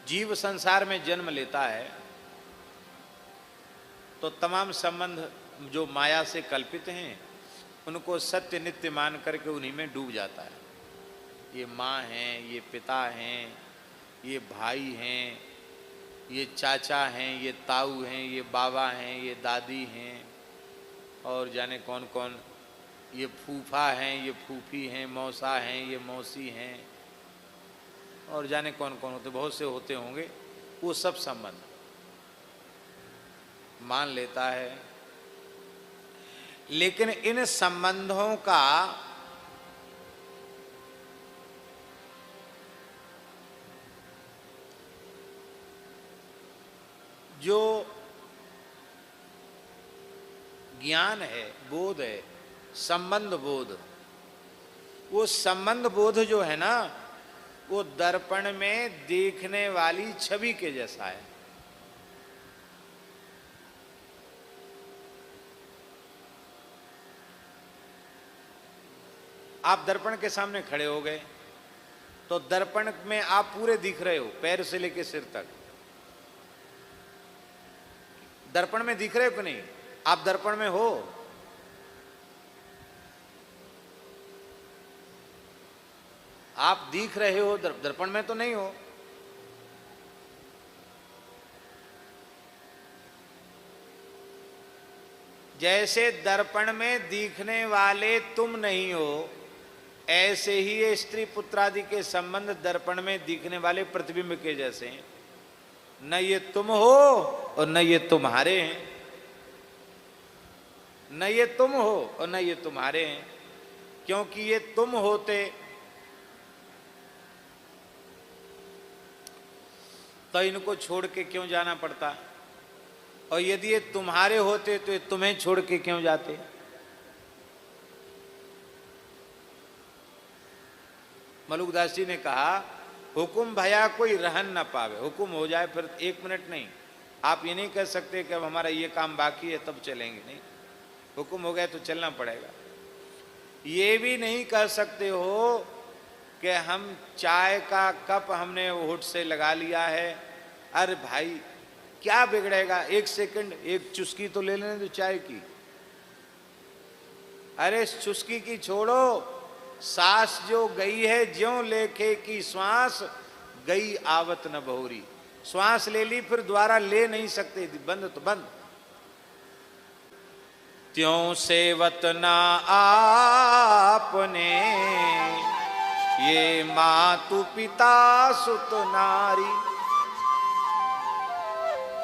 जीव संसार में जन्म लेता है तो तमाम संबंध जो माया से कल्पित हैं उनको सत्य नित्य मान करके उन्हीं में डूब जाता है। ये माँ हैं, ये पिता हैं, ये भाई हैं, ये चाचा हैं, ये ताऊ हैं, ये बाबा हैं, ये दादी हैं, और जाने कौन कौन, ये फूफा हैं, ये फूफी हैं, मौसा हैं, ये मौसी हैं, और जाने कौन कौन होते, बहुत से होते होंगे। वो सब संबंध मान लेता है, लेकिन इन संबंधों का जो ज्ञान है, बोध है, संबंध बोध, वो संबंध बोध जो है ना, वो दर्पण में देखने वाली छवि के जैसा है। आप दर्पण के सामने खड़े हो गए तो दर्पण में आप पूरे दिख रहे हो, पैर से लेकर सिर तक दर्पण में दिख रहे हो कि नहीं? आप दर्पण में हो। आप दिख रहे हो, दर्पण में तो नहीं हो। जैसे दर्पण में दिखने वाले तुम नहीं हो, ऐसे ही ये स्त्री पुत्रादि के संबंध दर्पण में दिखने वाले प्रतिबिंब के जैसे हैं। न ये तुम हो और न ये तुम्हारे हैं, न ये तुम हो और न ये तुम्हारे हैं। क्योंकि ये तुम होते तो इनको छोड़ के क्यों जाना पड़ता, और यदि ये तुम्हारे होते तो ये तुम्हें छोड़ के क्यों जाते। मलुकदास जी ने कहा, हुकुम भया कोई रहन ना पावे। हुकुम हो जाए फिर 1 मिनट नहीं, आप ये नहीं कह सकते कि अब हमारा ये काम बाकी है तब चलेंगे, नहीं। हुकुम हो गया तो चलना पड़ेगा। ये भी नहीं कह सकते हो कि हम चाय का कप हमने होठ से लगा लिया है, अरे भाई क्या बिगड़ेगा, 1 सेकंड, 1 चुस्की तो ले लेने दो चाय की। अरे चुस्की की छोड़ो, सांस जो गई है ज्यों लेखे की श्वास, गई आवत न बहुरी। श्वास ले ली फिर दोबारा ले नहीं सकते, बंद तो बंद। त्यों सेवत ना आपने, ये मातु पिता सुत नारी।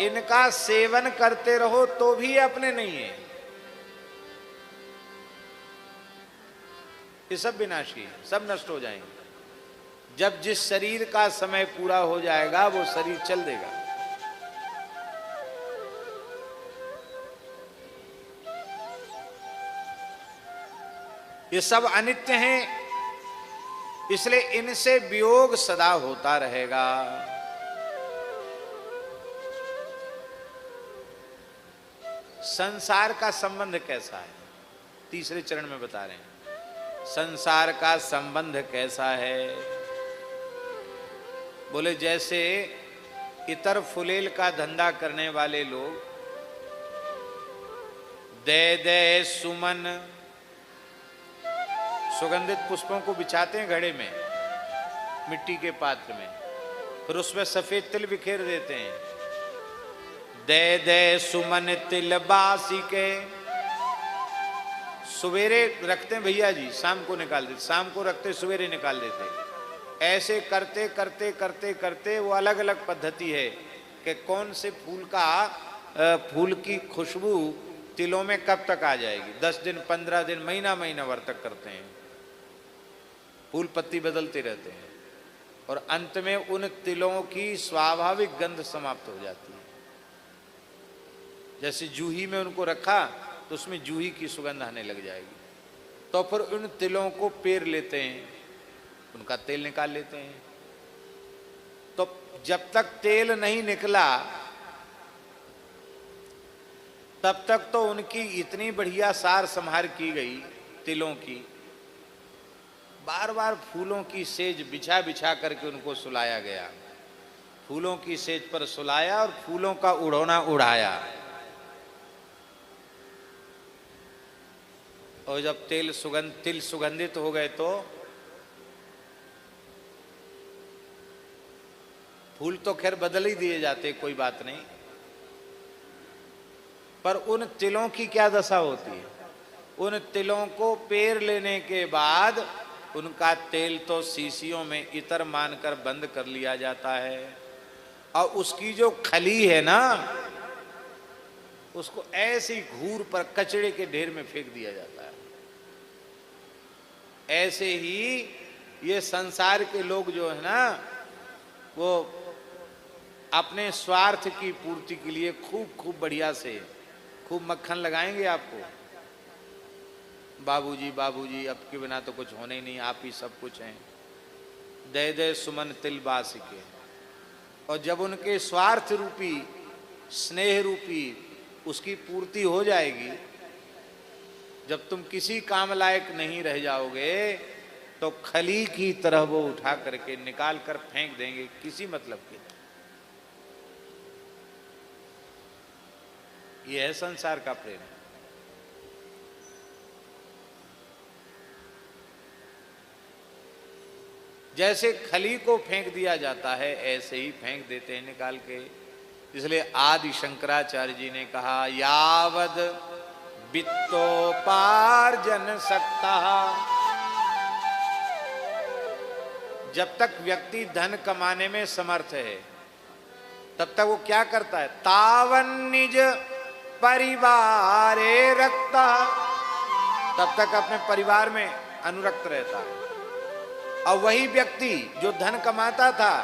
इनका सेवन करते रहो तो भी अपने नहीं है, ये सब विनाशी है, सब नष्ट हो जाएंगे। जब जिस शरीर का समय पूरा हो जाएगा वो शरीर चल देगा। ये सब अनित्य हैं, इसलिए इनसे वियोग सदा होता रहेगा। संसार का संबंध कैसा है, तीसरे चरण में बता रहे हैं। संसार का संबंध कैसा है? बोले जैसे इतर फुलेल का धंधा करने वाले लोग दे दे सुमन, सुगंधित पुष्पों को बिछाते हैं घड़े में, मिट्टी के पात्र में, फिर उसमें सफेद तिल बिखेर देते हैं। दे दे सुमन तिल बासी के, सवेरे रखते हैं भैया जी, शाम को निकाल देते, शाम को रखते सवेरे निकाल देते। ऐसे करते करते करते करते वो अलग अलग पद्धति है कि कौन से फूल का फूल की खुशबू तिलों में कब तक आ जाएगी। 10 दिन, 15 दिन, महीना महीना भर तक करते हैं, फूल पत्ती बदलते रहते हैं, और अंत में उन तिलों की स्वाभाविक गंध समाप्त हो जाती है। जैसे जूही में उनको रखा तो उसमें जूही की सुगंध आने लग जाएगी, तो फिर उन तिलों को पेर लेते हैं, उनका तेल निकाल लेते हैं। तो जब तक तेल नहीं निकला तब तक तो उनकी इतनी बढ़िया सार संभार की गई तिलों की, बार बार फूलों की सेज बिछा बिछा करके उनको सुलाया गया, फूलों की सेज पर सुलाया और फूलों का उड़ोना उड़ाया। और जब तिल सुगंधित हो गए तो फूल तो खैर बदल ही दिए जाते, कोई बात नहीं, पर उन तिलों की क्या दशा होती है? उन तिलों को पेर लेने के बाद उनका तेल तो शीशियों में इतर मानकर बंद कर लिया जाता है, और उसकी जो खली है ना, उसको ऐसे ही घूर पर कचड़े के ढेर में फेंक दिया जाता है। ऐसे ही ये संसार के लोग जो है ना, वो अपने स्वार्थ की पूर्ति के लिए खूब बढ़िया से खूब मक्खन लगाएंगे आपको। बाबूजी बाबूजी, अब के बिना तो कुछ होने ही नहीं, आप ही सब कुछ हैं, दे दे सुमन तिल बास के। और जब उनके स्वार्थ रूपी स्नेह रूपी उसकी पूर्ति हो जाएगी, जब तुम किसी काम लायक नहीं रह जाओगे, तो खली की तरह वो उठा करके निकाल कर फेंक देंगे, किसी मतलब के। ये है संसार का प्रेम। जैसे खली को फेंक दिया जाता है, ऐसे ही फेंक देते हैं निकाल के। इसलिए आदि शंकराचार्य जी ने कहा, यावद वित्तोपार्जन सकता, जब तक व्यक्ति धन कमाने में समर्थ है, तब तक वो क्या करता है? तावन निज परिवारे रखता, तब तक अपने परिवार में अनुरक्त रहता है। और वही व्यक्ति जो धन कमाता था,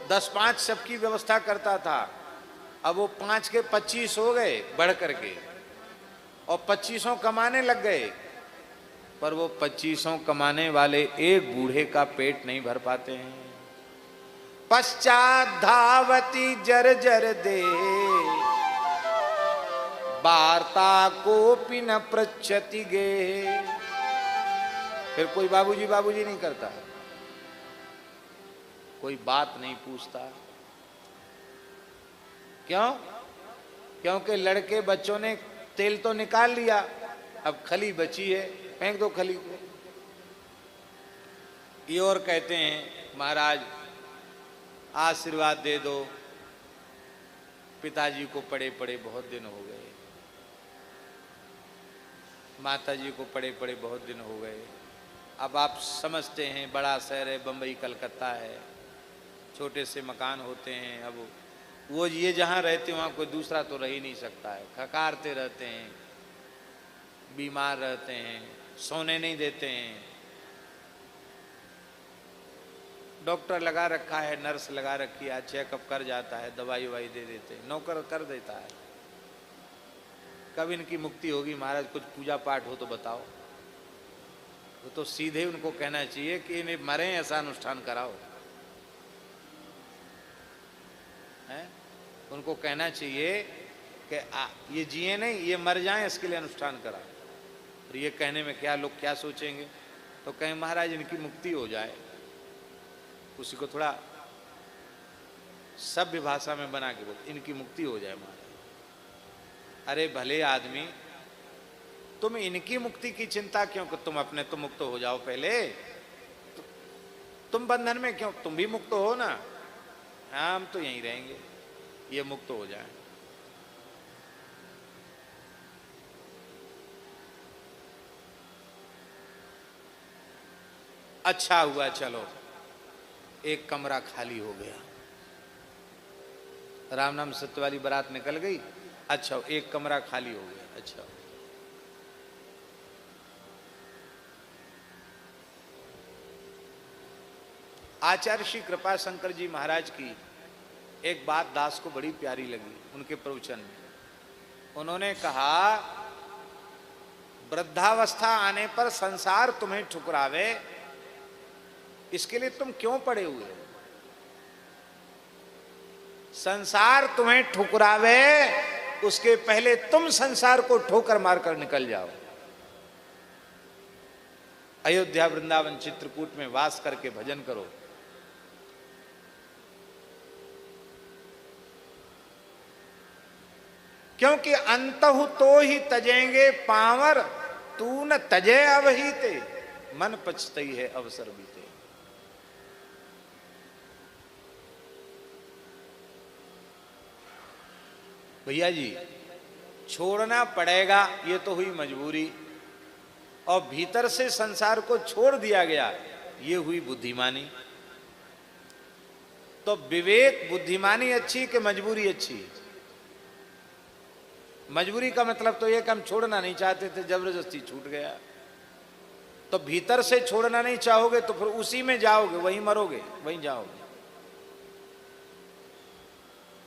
10-5 सबकी व्यवस्था करता था, अब वो 5 के 25 हो गए बढ़ करके, और 25 कमाने लग गए, पर वो 25 कमाने वाले एक बूढ़े का पेट नहीं भर पाते हैं। पश्चात धावती जर जर दे, वार्ता कोपि न पृच्छति गे। फिर कोई बाबूजी बाबूजी नहीं करता, कोई बात नहीं पूछता। क्यों? क्योंकि लड़के बच्चों ने तेल तो निकाल लिया, अब खली बची है, फेंक दो खली को। ये और कहते हैं, महाराज आशीर्वाद दे दो, पिताजी को पड़े पड़े बहुत दिन हो गए, माताजी को पड़े पड़े बहुत दिन हो गए। अब आप समझते हैं, बड़ा शहर है, बम्बई कलकत्ता है, छोटे से मकान होते हैं। अब वो ये जहाँ रहते वहाँ कोई दूसरा तो रह ही नहीं सकता है, खकारते रहते हैं, बीमार रहते हैं, सोने नहीं देते हैं, डॉक्टर लगा रखा है, नर्स लगा रखी है, चेकअप कर जाता है, दवाई ववाई दे देते हैं, नौकर कर देता है। कब इनकी मुक्ति होगी महाराज? कुछ पूजा पाठ हो तो बताओ। तो सीधे उनको कहना चाहिए कि इन्हें मरे ऐसा अनुष्ठान कराओ, है? उनको कहना चाहिए कि ये जिए नहीं, ये मर जाएं, इसके लिए अनुष्ठान कराओ। और ये कहने में क्या लोग क्या सोचेंगे? तो कहें महाराज इनकी मुक्ति हो जाए, उसी को थोड़ा सभ्य भाषा में बना के बोल, इनकी मुक्ति हो जाए महाराज। अरे भले आदमी, तुम इनकी मुक्ति की चिंता क्यों? कि तुम अपने तो मुक्त हो जाओ पहले, तुम बंधन में क्यों? तुम भी मुक्त हो ना, हम तो यहीं रहेंगे, ये मुक्त हो जाए। अच्छा हुआ, चलो एक कमरा खाली हो गया, राम नाम सत्य वाली बारात निकल गई। अच्छा, एक कमरा खाली हो गया। अच्छा, आचार्य श्री कृपा शंकर जी महाराज की एक बात दास को बड़ी प्यारी लगी उनके प्रवचन में। उन्होंने कहा, वृद्धावस्था आने पर संसार तुम्हें ठुकरावे, इसके लिए तुम क्यों पड़े हुए हो? संसार तुम्हें ठुकरावे, उसके पहले तुम संसार को ठोकर मारकर निकल जाओ। अयोध्या वृंदावन चित्रकूट में वास करके भजन करो, क्योंकि अंतहु तो ही तजेंगे पावर, तू न तजे अवहीते, मन पछतई है अवसर बीते। भैया जी छोड़ना पड़ेगा, ये तो हुई मजबूरी, और भीतर से संसार को छोड़ दिया गया, ये हुई बुद्धिमानी। तो विवेक बुद्धिमानी अच्छी कि मजबूरी अच्छी? मजबूरी का मतलब तो ये कि हम छोड़ना नहीं चाहते थे, जबरदस्ती छूट गया। तो भीतर से छोड़ना नहीं चाहोगे तो फिर उसी में जाओगे, वहीं मरोगे, वहीं जाओगे।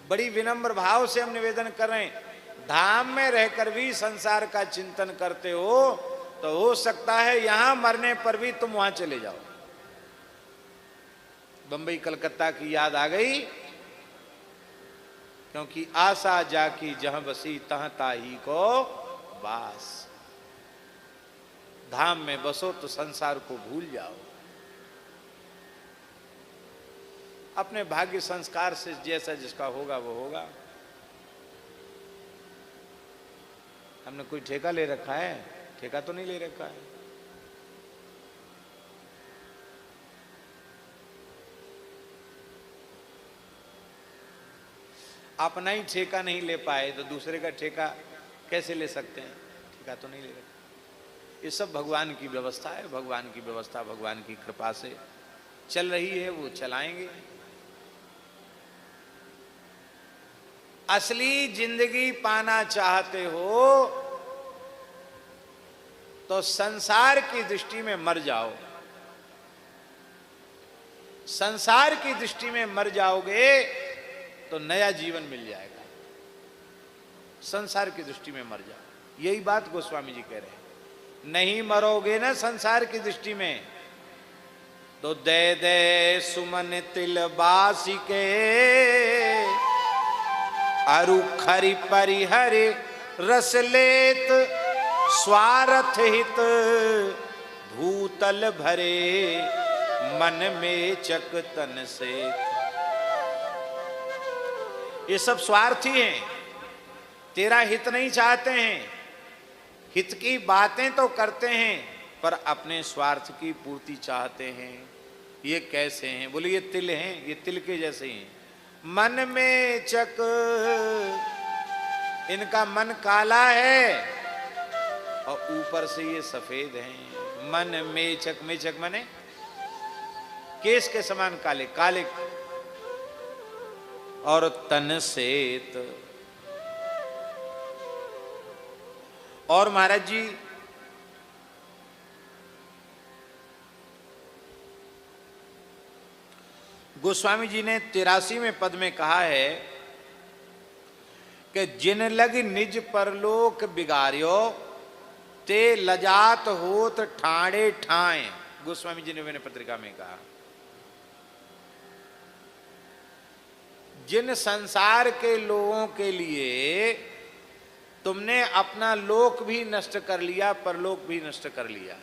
बड़ी विनम्र भाव से हम निवेदन कर रहे हैं, धाम में रहकर भी संसार का चिंतन करते हो तो हो सकता है यहां मरने पर भी तुम वहां चले जाओ। बंबई कलकत्ता की याद आ गई, क्योंकि आशा जाकी जहां बसी तहां ताही को बास। धाम में बसो तो संसार को भूल जाओ। अपने भाग्य संस्कार से जैसा जिसका होगा वो होगा। हमने कोई ठेका ले रखा है? ठेका तो नहीं ले रखा है। अपना ही ठेका नहीं ले पाए तो दूसरे का ठेका कैसे ले सकते हैं? ठेका तो नहीं ले रखा। ये सब भगवान की व्यवस्था है। भगवान की व्यवस्था भगवान की कृपा से चल रही है, वो चलाएंगे। असली जिंदगी पाना चाहते हो तो संसार की दृष्टि में मर जाओ। संसार की दृष्टि में मर जाओगे तो नया जीवन मिल जाएगा। संसार की दृष्टि में मर जाओ, यही बात गोस्वामी जी कह रहे हैं। नहीं मरोगे ना संसार की दृष्टि में तो दे दे सुमन तिल बासी के, अरु खरी परिहरे रस लेत, स्वार्थ हित भूतल भरे, मन में चक तन से। ये सब स्वार्थी हैं, तेरा हित नहीं चाहते हैं। हित की बातें तो करते हैं पर अपने स्वार्थ की पूर्ति चाहते हैं। ये कैसे हैं? बोले ये तिल हैं, ये तिल के जैसे हैं। मन में चक, इनका मन काला है और ऊपर से ये सफेद हैं। मन मेचक, मेचक माने केस के समान काले, काले और तन सेत। और महाराज जी गोस्वामी जी ने 83वें पद में कहा है कि जिन लग निज परलोक बिगाड़ियो, ते लजात होत ठाणे ठाए। गोस्वामी जी ने मैंने पत्रिका में कहा, जिन संसार के लोगों के लिए तुमने अपना लोक भी नष्ट कर लिया, परलोक भी नष्ट कर लिया,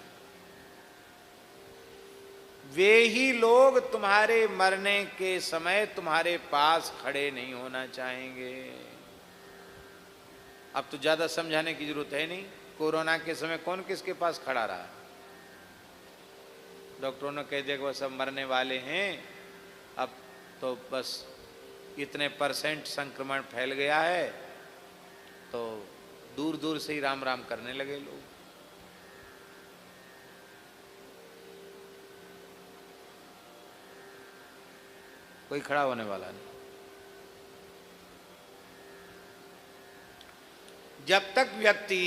वे ही लोग तुम्हारे मरने के समय तुम्हारे पास खड़े नहीं होना चाहेंगे। अब तो ज्यादा समझाने की जरूरत है नहीं। कोरोना के समय कौन किसके पास खड़ा रहा? डॉक्टरों ने कह दिया कि बस अब मरने वाले हैं, अब तो बस इतने % संक्रमण फैल गया है, तो दूर दूर से ही राम राम करने लगे लोग। कोई खड़ा होने वाला नहीं। जब तक व्यक्ति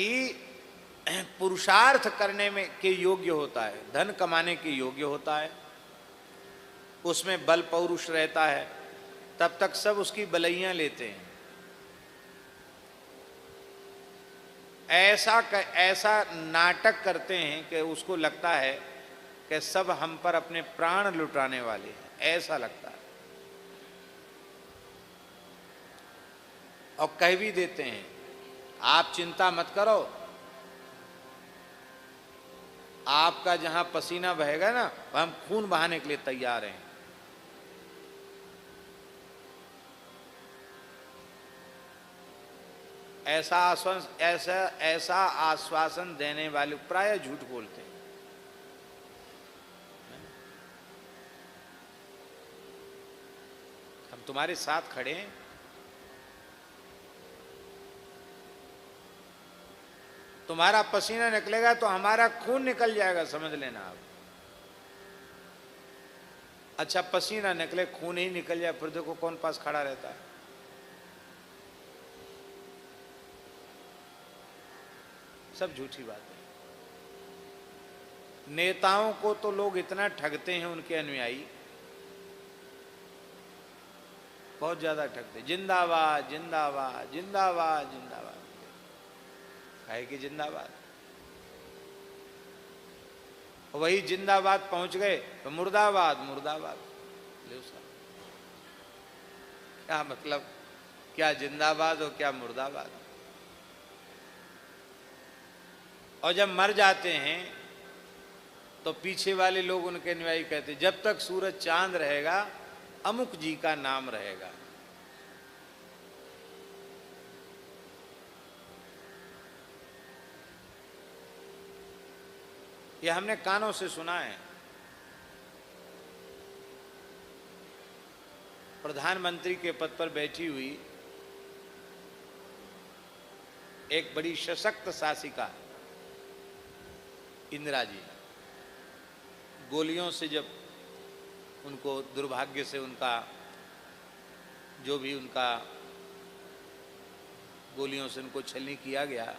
पुरुषार्थ करने में के योग्य होता है, धन कमाने के योग्य होता है, उसमें बल पौरुष रहता है, तब तक सब उसकी बलैयां लेते हैं। ऐसा नाटक करते हैं कि उसको लगता है कि सब हम पर अपने प्राण लुटाने वाले हैं, ऐसा लगता है। और कह भी देते हैं आप चिंता मत करो, आपका जहां पसीना बहेगा ना हम खून बहाने के लिए तैयार हैं। ऐसा आश्वासन देने वाले प्राय झूठ बोलते हैं। हम तुम्हारे साथ खड़े हैं, तुम्हारा पसीना निकलेगा तो हमारा खून निकल जाएगा, समझ लेना आप। अच्छा, पसीना निकले खून ही निकल जाए, फिर देखो कौन पास खड़ा रहता है। सब झूठी बात है। नेताओं को तो लोग इतना ठगते हैं, उनके अनुयायी बहुत ज्यादा ठगते। जिंदाबाद जिंदाबाद जिंदाबाद जिंदाबाद, काहे की जिंदाबाद। वही जिंदाबाद पहुंच गए तो मुर्दाबाद मुर्दाबाद। ले साहब, क्या मतलब, क्या जिंदाबाद हो क्या मुर्दाबाद। और जब मर जाते हैं तो पीछे वाले लोग, उनके अनुयायी कहते, जब तक सूरज चांद रहेगा अमुक जी का नाम रहेगा। यह हमने कानों से सुना है। प्रधानमंत्री के पद पर बैठी हुई एक बड़ी सशक्त शासिका इंदिरा जी, गोलियों से जब उनको, दुर्भाग्य से उनका जो भी उनका गोलियों से उनको छलनी किया गया,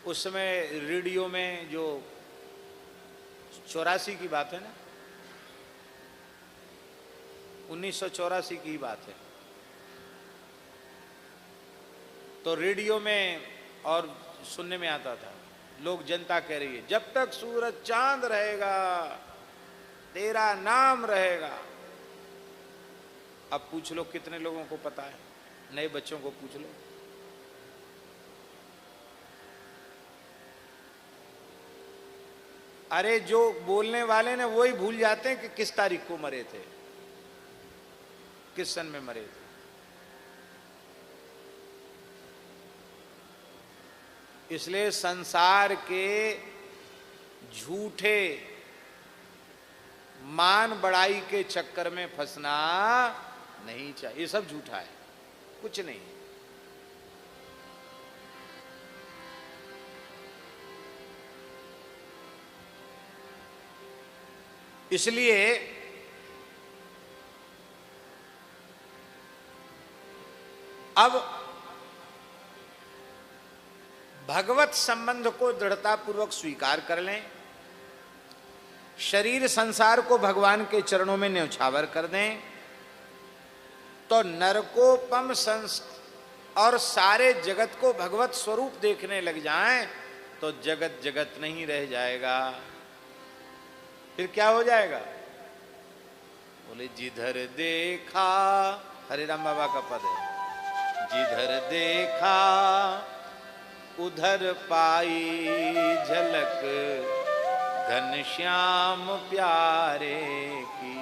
उस समय रेडियो में जो 84 की बात है ना, 1984 की बात है, तो रेडियो में और सुनने में आता था, लोग, जनता कह रही है जब तक सूरज चांद रहेगा तेरा नाम रहेगा। अब पूछ लो कितने लोगों को पता है, नए बच्चों को पूछ लो। अरे जो बोलने वाले ने वही भूल जाते हैं कि किस तारीख को मरे थे, किस सन में मरे थे। इसलिए संसार के झूठे मान बढ़ाई के चक्कर में फंसना नहीं चाहिए। ये सब झूठा है, कुछ नहीं। इसलिए अब भगवत संबंध को दृढ़तापूर्वक स्वीकार कर लें, शरीर संसार को भगवान के चरणों में न्यौछावर कर दें, तो नरकोपम और सारे जगत को भगवत स्वरूप देखने लग जाएं, तो जगत जगत नहीं रह जाएगा। फिर क्या हो जाएगा? बोले जिधर देखा, हरे राम बाबा का पद है, जिधर देखा उधर पाई झलक घनश्याम प्यारे की।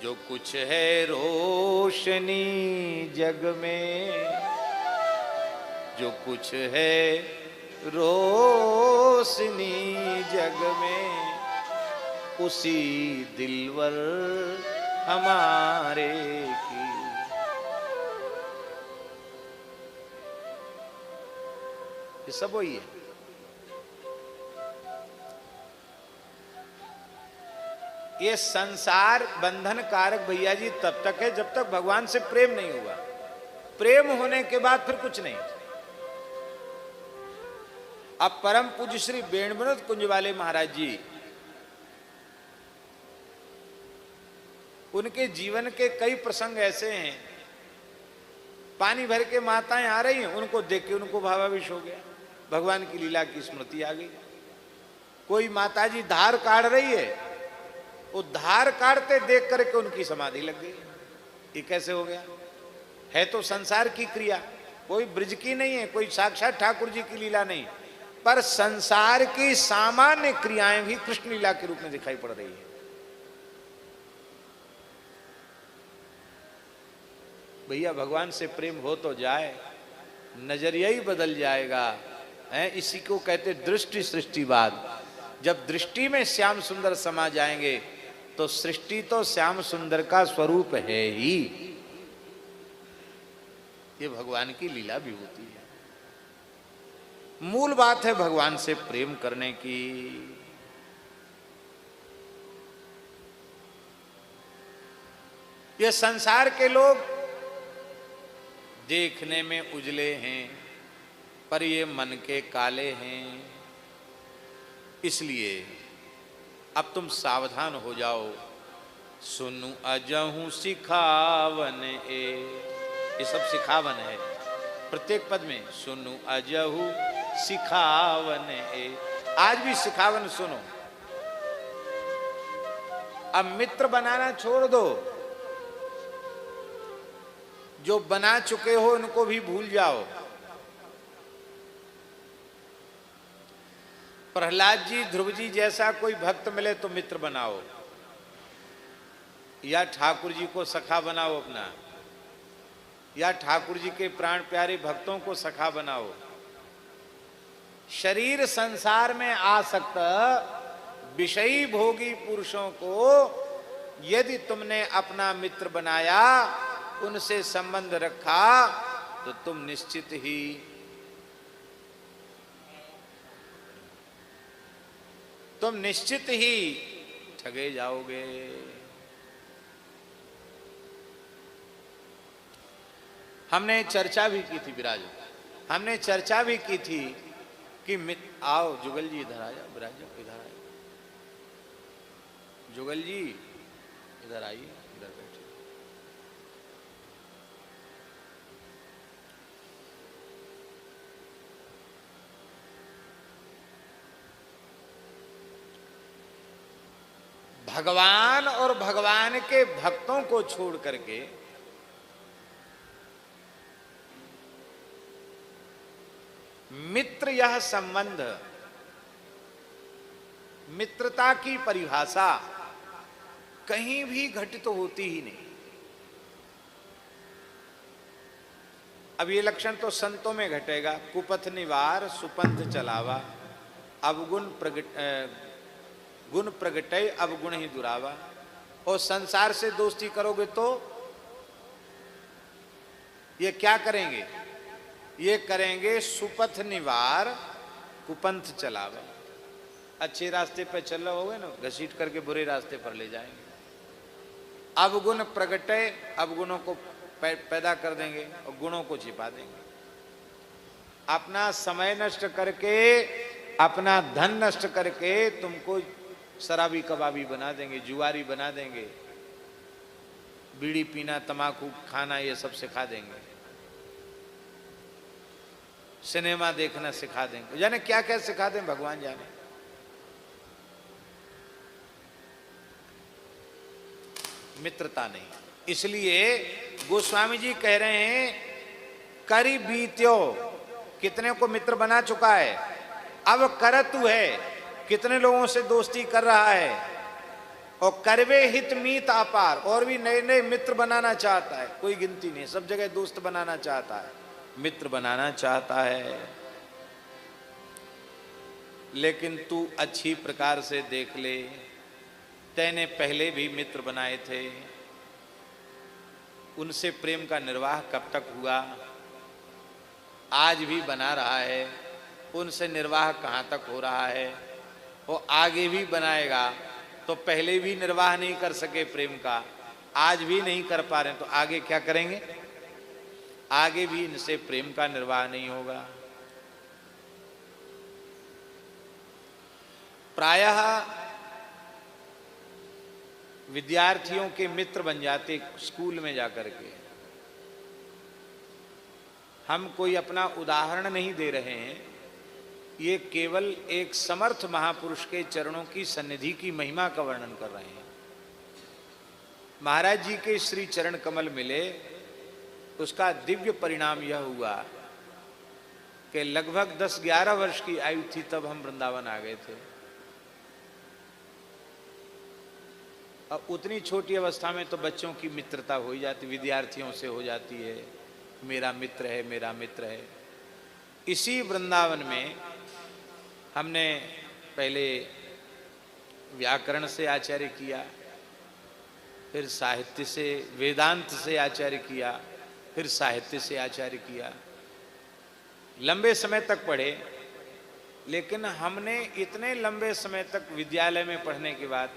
जो कुछ है रोशनी जग में, जो कुछ है रोशनी जग में, उसी दिलवर हमारे की। ये सब वही है। ये संसार बंधन कारक भैया जी तब तक है जब तक भगवान से प्रेम नहीं हुआ। प्रेम होने के बाद फिर कुछ नहीं। अब परम पूज्य श्री बेण विनोद कुंज वाले महाराज जी, उनके जीवन के कई प्रसंग ऐसे हैं, पानी भर के माताएं आ रही हैं, उनको देख के उनको भावाविश हो गया, भगवान की लीला की स्मृति आ गई। कोई माताजी धार काढ़ रही है, वो धार काढ़ते देख करके उनकी समाधि लग गई। ये कैसे हो गया? है तो संसार की क्रिया, कोई ब्रज की नहीं है, कोई साक्षात ठाकुर जी की लीला नहीं, पर संसार की सामान्य क्रियाएं भी कृष्ण लीला के रूप में दिखाई पड़ रही है। भैया भगवान से प्रेम हो तो जाए, नजरिया ही बदल जाएगा। है, इसी को कहते दृष्टि सृष्टिवाद। जब दृष्टि में श्याम सुंदर समा जाएंगे तो सृष्टि तो श्याम सुंदर का स्वरूप है ही। ये भगवान की लीला भी होती है। मूल बात है भगवान से प्रेम करने की। ये संसार के लोग देखने में उजले हैं पर ये मन के काले हैं। इसलिए अब तुम सावधान हो जाओ। सुनु अजहू सिखावन ए, ये सब सिखावन है प्रत्येक पद में। सुनु अजहू सिखावन ए, आज भी सिखावन सुनो। अब मित्र बनाना छोड़ दो, जो बना चुके हो उनको भी भूल जाओ। प्रहलाद जी, ध्रुव जी जैसा कोई भक्त मिले तो मित्र बनाओ, या ठाकुर जी को सखा बनाओ अपना, या ठाकुर जी के प्राण प्यारे भक्तों को सखा बनाओ। शरीर संसार में आसक्त विषयी भोगी पुरुषों को यदि तुमने अपना मित्र बनाया, उनसे संबंध रखा, तो तुम निश्चित ही ठगे जाओगे। हमने चर्चा भी की थी विराज, हमने चर्चा भी की थी कि आओ जुगल जी इधर आ जाओ, विराज इधर आए, जुगल जी इधर आइए, इधर बैठिए। भगवान और भगवान के भक्तों को छोड़ करके मित्र, यह संबंध, मित्रता की परिभाषा कहीं भी घटित तो होती ही नहीं। अब ये लक्षण तो संतों में घटेगा। कुपथ निवार सुपंथ चलावा, अवगुण गुण प्रगटय अवगुण ही दुरावा। और संसार से दोस्ती करोगे तो ये क्या करेंगे? ये करेंगे सुपथ निवार कुपंथ चलावा। अच्छे रास्ते पर चल रहे होगे ना, घसीट करके बुरे रास्ते पर ले जाएंगे। अवगुण प्रगटय, अवगुणों को पैदा कर देंगे और गुणों को छिपा देंगे। अपना समय नष्ट करके, अपना धन नष्ट करके तुमको शराबी कबाबी बना देंगे, जुआरी बना देंगे, बीड़ी पीना, तमाकू खाना ये सब सिखा देंगे, सिनेमा देखना सिखा देंगे, जाने क्या क्या सिखा दें भगवान जाने। मित्रता नहीं। इसलिए गोस्वामी जी कह रहे हैं, करी बीत्यो, कितने को मित्र बना चुका है, अब करतु है, कितने लोगों से दोस्ती कर रहा है, और करवे हित मीत अपार, और भी नए नए मित्र बनाना चाहता है, कोई गिनती नहीं, सब जगह दोस्त बनाना चाहता है, मित्र बनाना चाहता है। लेकिन तू अच्छी प्रकार से देख ले, तैने पहले भी मित्र बनाए थे, उनसे प्रेम का निर्वाह कब तक हुआ, आज भी बना रहा है, उनसे निर्वाह कहाँ तक हो रहा है, और आगे भी बनाएगा। तो पहले भी निर्वाह नहीं कर सके प्रेम का, आज भी नहीं कर पा रहे, तो आगे क्या करेंगे? आगे भी इनसे प्रेम का निर्वाह नहीं होगा। प्रायः विद्यार्थियों के मित्र बन जाते स्कूल में जाकर के। हम कोई अपना उदाहरण नहीं दे रहे हैं, ये केवल एक समर्थ महापुरुष के चरणों की सन्निधि की महिमा का वर्णन कर रहे हैं। महाराज जी के श्री चरण कमल मिले, उसका दिव्य परिणाम यह हुआ कि लगभग 10-11 वर्ष की आयु थी तब हम वृंदावन आ गए थे। अब उतनी छोटी अवस्था में तो बच्चों की मित्रता हो ही जाती, विद्यार्थियों से हो जाती है, मेरा मित्र है, मेरा मित्र है। इसी वृंदावन में हमने पहले व्याकरण से आचार्य किया, फिर साहित्य से, वेदांत से आचार्य किया, फिर साहित्य से आचार्य किया। लंबे समय तक पढ़े, लेकिन हमने इतने लंबे समय तक विद्यालय में पढ़ने के बाद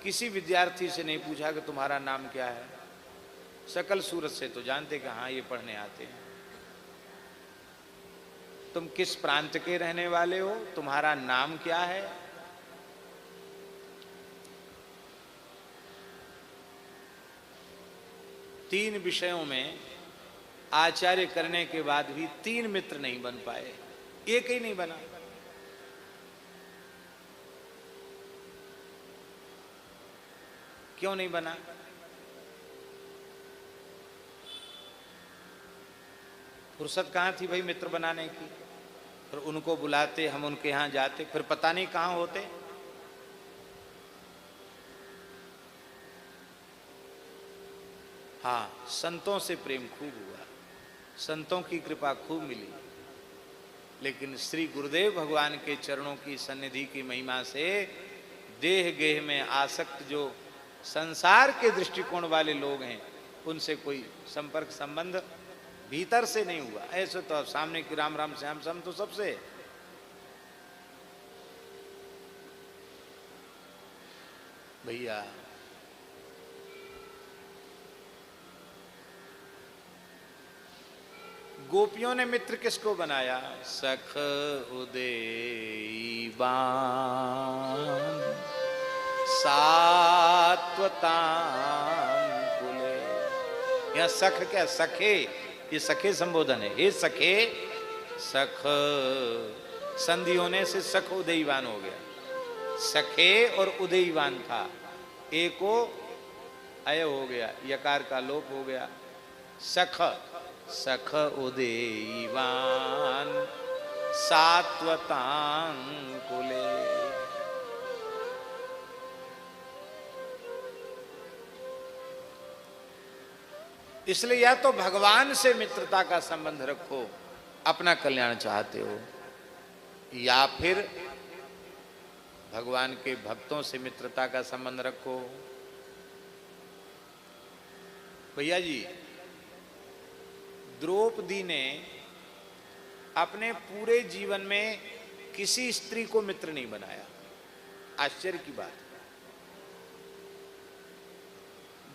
किसी विद्यार्थी से नहीं पूछा कि तुम्हारा नाम क्या है। सकल सूरत से तो जानते कि हाँ ये पढ़ने आते हैं। तुम किस प्रांत के रहने वाले हो, तुम्हारा नाम क्या है। तीन विषयों में आचार्य करने के बाद भी 3 मित्र नहीं बन पाए, एक ही नहीं बना। क्यों नहीं बना? फुर्सत कहाँ थी भाई मित्र बनाने की। फिर उनको बुलाते, हम उनके यहाँ जाते, फिर पता नहीं कहाँ होते। हाँ, संतों से प्रेम खूब हुआ, संतों की कृपा खूब मिली, लेकिन श्री गुरुदेव भगवान के चरणों की सन्निधि की महिमा से देह गेह में आसक्त जो संसार के दृष्टिकोण वाले लोग हैं, उनसे कोई संपर्क संबंध भीतर से नहीं हुआ। ऐसे तो अब सामने की राम राम श्याम श्याम तो सबसे। भैया गोपियों ने मित्र किसको बनाया? सख उदेबान सात्वताम कुले। यहाँ सख क्या? सखे, ये सखे संबोधन है। हे सखे, सख संधि होने से सख उदयवान हो गया। सखे और उदयवान था, एको अय हो गया, यकार का लोप हो गया। सख, सख उदयवान सात्वतांकुले। इसलिए या तो भगवान से मित्रता का संबंध रखो, अपना कल्याण चाहते हो, या फिर भगवान के भक्तों से मित्रता का संबंध रखो। भैया जी, द्रौपदी ने अपने पूरे जीवन में किसी स्त्री को मित्र नहीं बनाया। आश्चर्य की बात,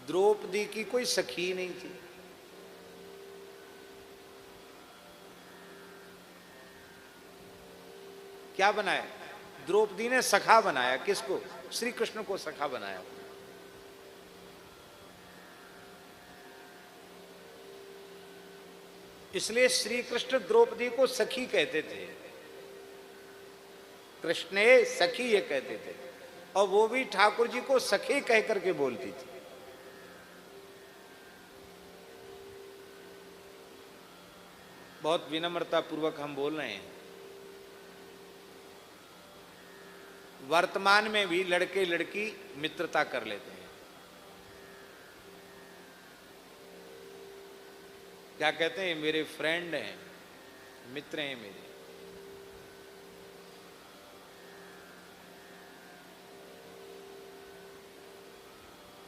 द्रौपदी की कोई सखी नहीं थी। क्या बनाया? द्रौपदी ने सखा बनाया। किसको? श्री कृष्ण को सखा बनाया। इसलिए श्री कृष्ण द्रौपदी को सखी कहते थे, कृष्णे सखी ये कहते थे, और वो भी ठाकुर जी को सखी कह करके बोलती थी। बहुत विनम्रता पूर्वक हम बोल रहे हैं। वर्तमान में भी लड़के लड़की मित्रता कर लेते हैं। क्या कहते हैं? मेरे फ्रेंड हैं, मित्र हैं मेरे।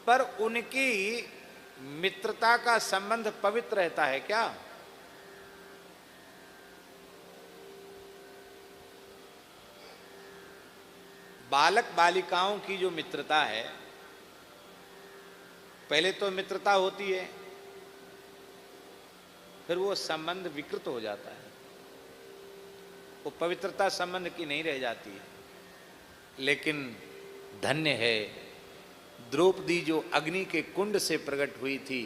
पर उनकी मित्रता का संबंध पवित्र रहता है क्या? बालक बालिकाओं की जो मित्रता है, पहले तो मित्रता होती है, फिर वो संबंध विकृत हो जाता है, वो पवित्रता संबंध की नहीं रह जाती है। लेकिन धन्य है द्रौपदी जो अग्नि के कुंड से प्रकट हुई थी।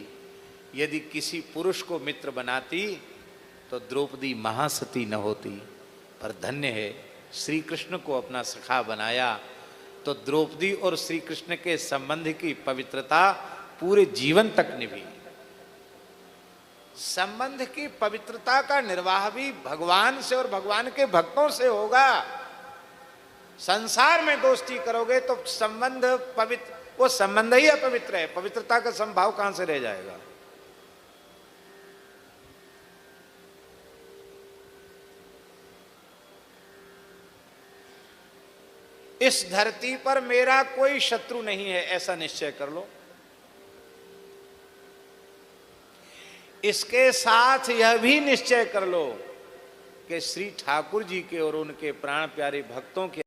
यदि किसी पुरुष को मित्र बनाती तो द्रौपदी महासती न होती। पर धन्य है श्री कृष्ण को अपना सखा बनाया तो द्रौपदी और श्री कृष्ण के संबंध की पवित्रता पूरे जीवन तक निभी। संबंध की पवित्रता का निर्वाह भी भगवान से और भगवान के भक्तों से होगा। संसार में दोस्ती करोगे तो संबंध पवित्र वो संबंध ही अपवित्र है, पवित्रता का संभाव कहां से रह जाएगा। इस धरती पर मेरा कोई शत्रु नहीं है, ऐसा निश्चय कर लो। इसके साथ यह भी निश्चय कर लो कि श्री ठाकुर जी के और उनके प्राण प्यारे भक्तों के